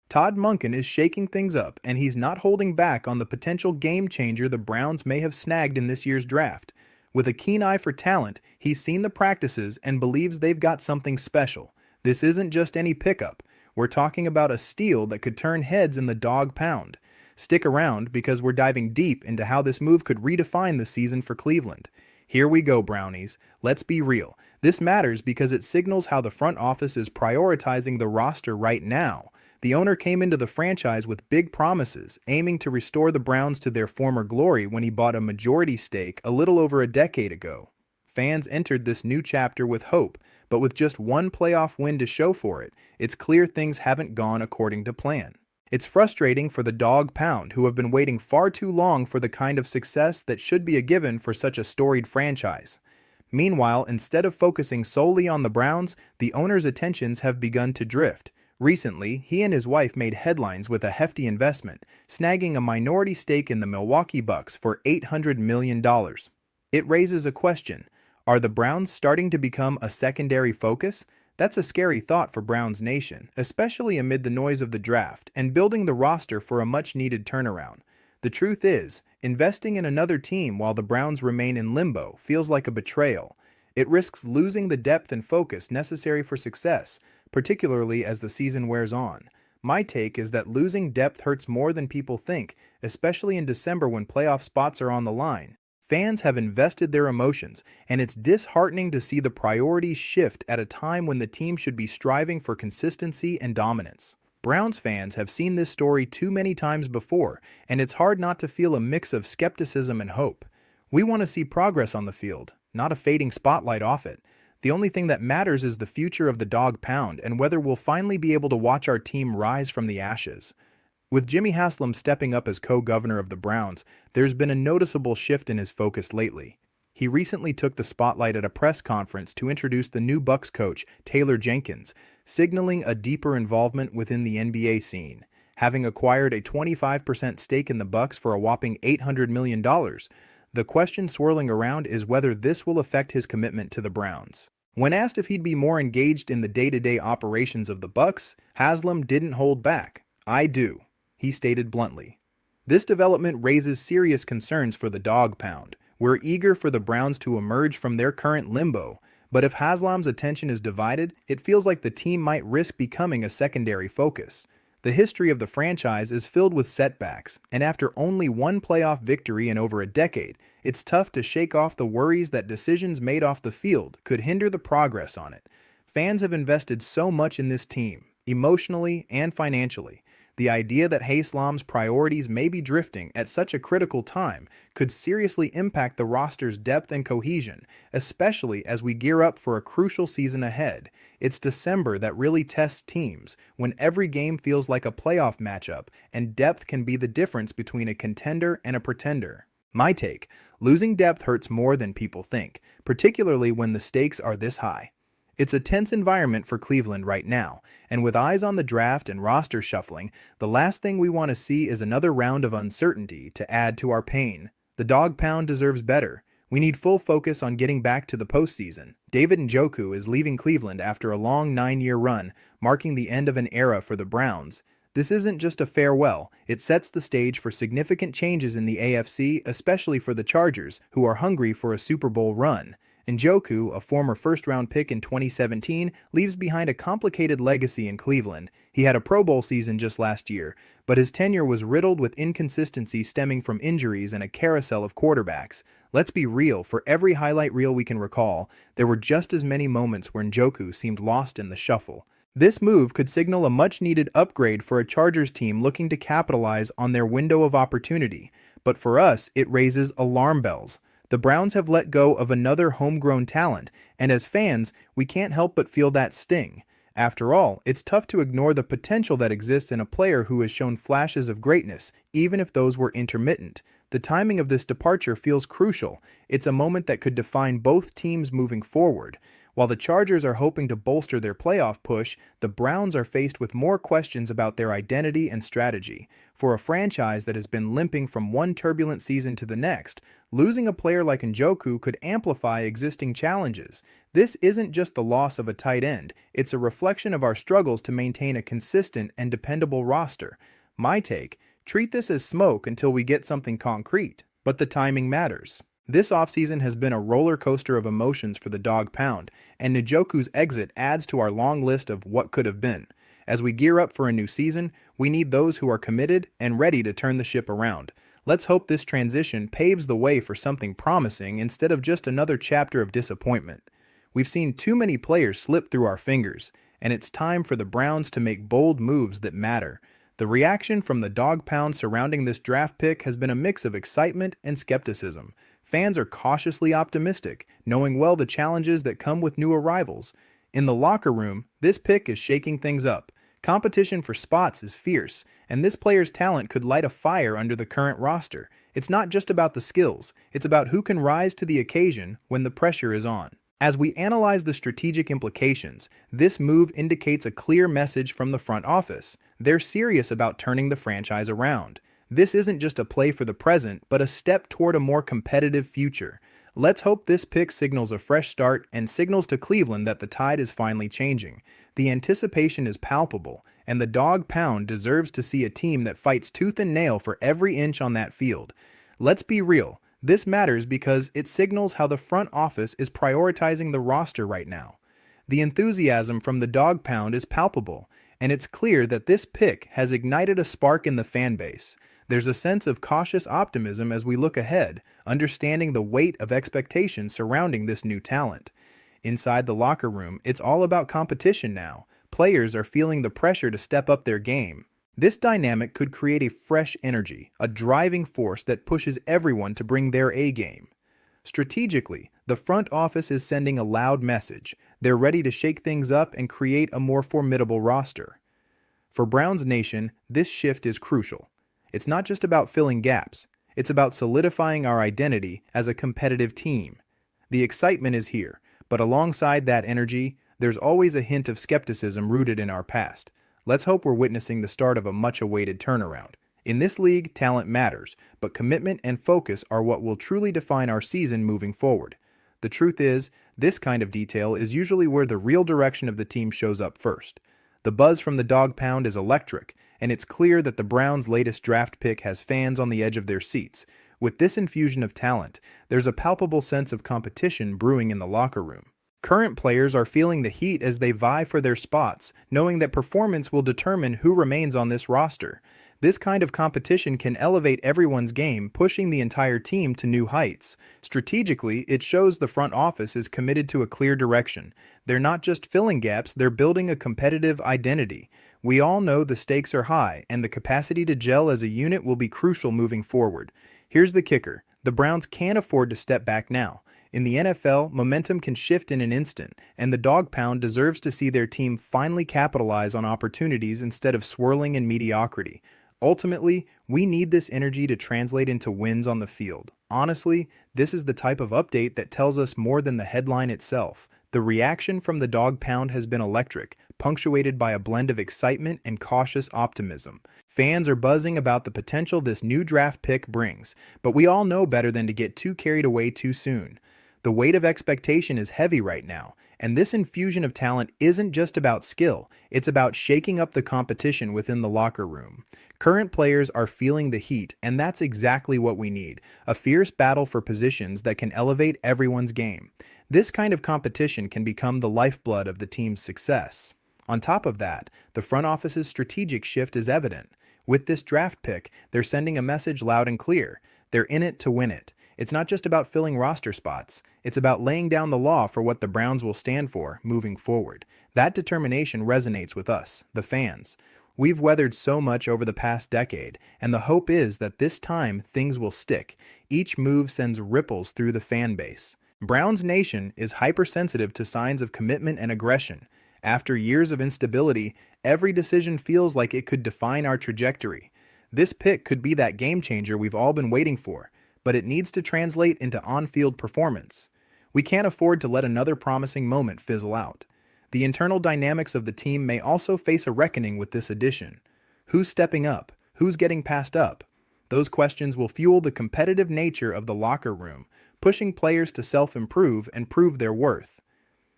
Todd Monken is shaking things up, and he's not holding back on the potential game-changer the Browns may have snagged in this year's draft. With a keen eye for talent, he's seen the practices and believes they've got something special. This isn't just any pickup. We're talking about a steal that could turn heads in the dog pound. Stick around because we're diving deep into how this move could redefine the season for Cleveland. Here we go, Brownies. Let's be real. This matters because it signals how the front office is prioritizing the roster right now. The owner came into the franchise with big promises, aiming to restore the Browns to their former glory when he bought a majority stake a little over a decade ago. Fans entered this new chapter with hope, but with just one playoff win to show for it, it's clear things haven't gone according to plan. It's frustrating for the dog pound who have been waiting far too long for the kind of success that should be a given for such a storied franchise. Meanwhile, instead of focusing solely on the Browns, the owner's attentions have begun to drift. Recently, he and his wife made headlines with a hefty investment, snagging a minority stake in the Milwaukee Bucks for $800 million. It raises a question. Are the Browns starting to become a secondary focus? That's a scary thought for Browns Nation, especially amid the noise of the draft and building the roster for a much-needed turnaround. The truth is, investing in another team while the Browns remain in limbo feels like a betrayal. It risks losing the depth and focus necessary for success, particularly as the season wears on. My take is that losing depth hurts more than people think, especially in December when playoff spots are on the line. Fans have invested their emotions, and it's disheartening to see the priorities shift at a time when the team should be striving for consistency and dominance. Browns fans have seen this story too many times before, and it's hard not to feel a mix of skepticism and hope. We want to see progress on the field, not a fading spotlight off it. The only thing that matters is the future of the dog pound and whether we'll finally be able to watch our team rise from the ashes. With Jimmy Haslam stepping up as co-governor of the Browns, there's been a noticeable shift in his focus lately. He recently took the spotlight at a press conference to introduce the new Bucs coach, Taylor Jenkins, signaling a deeper involvement within the NBA scene. Having acquired a 25% stake in the Bucs for a whopping $800 million, the question swirling around is whether this will affect his commitment to the Browns. When asked if he'd be more engaged in the day-to-day operations of the Bucs, Haslam didn't hold back. "I do," he stated bluntly. This development raises serious concerns for the dog pound. We're eager for the Browns to emerge from their current limbo, but if Haslam's attention is divided, it feels like the team might risk becoming a secondary focus. The history of the franchise is filled with setbacks, and after only one playoff victory in over a decade, it's tough to shake off the worries that decisions made off the field could hinder the progress on it. Fans have invested so much in this team, emotionally and financially. The idea that Haslam's priorities may be drifting at such a critical time could seriously impact the roster's depth and cohesion, especially as we gear up for a crucial season ahead. It's December that really tests teams, when every game feels like a playoff matchup, and depth can be the difference between a contender and a pretender. My take: losing depth hurts more than people think, particularly when the stakes are this high. It's a tense environment for Cleveland right now, and with eyes on the draft and roster shuffling, the last thing we want to see is another round of uncertainty to add to our pain. The dog pound deserves better. We need full focus on getting back to the postseason. David Njoku is leaving Cleveland after a long 9-year run, marking the end of an era for the Browns. This isn't just a farewell, it sets the stage for significant changes in the AFC, especially for the Chargers, who are hungry for a Super Bowl run. Njoku, a former first-round pick in 2017, leaves behind a complicated legacy in Cleveland. He had a Pro Bowl season just last year, but his tenure was riddled with inconsistency stemming from injuries and a carousel of quarterbacks. Let's be real, for every highlight reel we can recall, there were just as many moments where Njoku seemed lost in the shuffle. This move could signal a much-needed upgrade for a Chargers team looking to capitalize on their window of opportunity, but for us, it raises alarm bells. The Browns have let go of another homegrown talent, and as fans, we can't help but feel that sting. After all, it's tough to ignore the potential that exists in a player who has shown flashes of greatness, even if those were intermittent. The timing of this departure feels crucial. It's a moment that could define both teams moving forward. While the Chargers are hoping to bolster their playoff push, the Browns are faced with more questions about their identity and strategy. For a franchise that has been limping from one turbulent season to the next, losing a player like Njoku could amplify existing challenges. This isn't just the loss of a tight end, it's a reflection of our struggles to maintain a consistent and dependable roster. My take: treat this as smoke until we get something concrete. But the timing matters. This offseason has been a roller coaster of emotions for the Dog Pound, and Njoku's exit adds to our long list of what could have been. As we gear up for a new season, we need those who are committed and ready to turn the ship around. Let's hope this transition paves the way for something promising instead of just another chapter of disappointment. We've seen too many players slip through our fingers, and it's time for the Browns to make bold moves that matter. The reaction from the Dog Pound surrounding this draft pick has been a mix of excitement and skepticism. Fans are cautiously optimistic, knowing well the challenges that come with new arrivals. In the locker room, this pick is shaking things up. Competition for spots is fierce, and this player's talent could light a fire under the current roster. It's not just about the skills, it's about who can rise to the occasion when the pressure is on. As we analyze the strategic implications, this move indicates a clear message from the front office. They're serious about turning the franchise around. This isn't just a play for the present, but a step toward a more competitive future. Let's hope this pick signals a fresh start and signals to Cleveland that the tide is finally changing. The anticipation is palpable, and the Dog Pound deserves to see a team that fights tooth and nail for every inch on that field. Let's be real. This matters because it signals how the front office is prioritizing the roster right now. The enthusiasm from the Dog Pound is palpable, and it's clear that this pick has ignited a spark in the fan base. There's a sense of cautious optimism as we look ahead, understanding the weight of expectations surrounding this new talent. Inside the locker room, it's all about competition now. Players are feeling the pressure to step up their game. This dynamic could create a fresh energy, a driving force that pushes everyone to bring their A game. Strategically, the front office is sending a loud message. They're ready to shake things up and create a more formidable roster. For Browns Nation, this shift is crucial. It's not just about filling gaps, it's about solidifying our identity as a competitive team. The excitement is here, but alongside that energy, there's always a hint of skepticism rooted in our past. Let's hope we're witnessing the start of a much-awaited turnaround. In this league, talent matters, but commitment and focus are what will truly define our season moving forward. The truth is, this kind of detail is usually where the real direction of the team shows up first. The buzz from the Dog Pound is electric, and it's clear that the Browns' latest draft pick has fans on the edge of their seats. With this infusion of talent, there's a palpable sense of competition brewing in the locker room. Current players are feeling the heat as they vie for their spots, knowing that performance will determine who remains on this roster. This kind of competition can elevate everyone's game, pushing the entire team to new heights. Strategically, it shows the front office is committed to a clear direction. They're not just filling gaps, they're building a competitive identity. We all know the stakes are high, and the capacity to gel as a unit will be crucial moving forward. Here's the kicker: the Browns can't afford to step back now. In the NFL, momentum can shift in an instant, and the Dog Pound deserves to see their team finally capitalize on opportunities instead of swirling in mediocrity. Ultimately, we need this energy to translate into wins on the field. Honestly, this is the type of update that tells us more than the headline itself. The reaction from the Dog Pound has been electric, punctuated by a blend of excitement and cautious optimism. Fans are buzzing about the potential this new draft pick brings, but we all know better than to get too carried away too soon. The weight of expectation is heavy right now, and this infusion of talent isn't just about skill, it's about shaking up the competition within the locker room. Current players are feeling the heat, and that's exactly what we need: a fierce battle for positions that can elevate everyone's game. This kind of competition can become the lifeblood of the team's success. On top of that, the front office's strategic shift is evident. With this draft pick, they're sending a message loud and clear. They're in it to win it. It's not just about filling roster spots. It's about laying down the law for what the Browns will stand for moving forward. That determination resonates with us, the fans. We've weathered so much over the past decade, and the hope is that this time things will stick. Each move sends ripples through the fan base. Browns Nation is hypersensitive to signs of commitment and aggression. After years of instability, every decision feels like it could define our trajectory. This pick could be that game changer we've all been waiting for, but it needs to translate into on-field performance. We can't afford to let another promising moment fizzle out. The internal dynamics of the team may also face a reckoning with this addition. Who's stepping up? Who's getting passed up? Those questions will fuel the competitive nature of the locker room, pushing players to self-improve and prove their worth.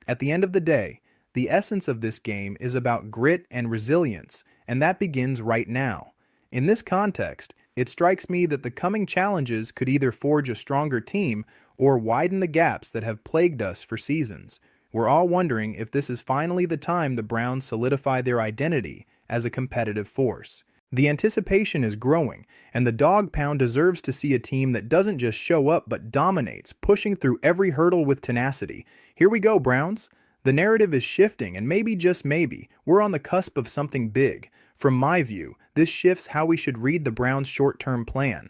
At the end of the day, the essence of this game is about grit and resilience, and that begins right now. In this context, it strikes me that the coming challenges could either forge a stronger team or widen the gaps that have plagued us for seasons. We're all wondering if this is finally the time the Browns solidify their identity as a competitive force. The anticipation is growing, and the Dog Pound deserves to see a team that doesn't just show up but dominates, pushing through every hurdle with tenacity. Here we go, Browns! The narrative is shifting, and maybe, just maybe, we're on the cusp of something big. From my view, this shifts how we should read the Browns' short-term plan.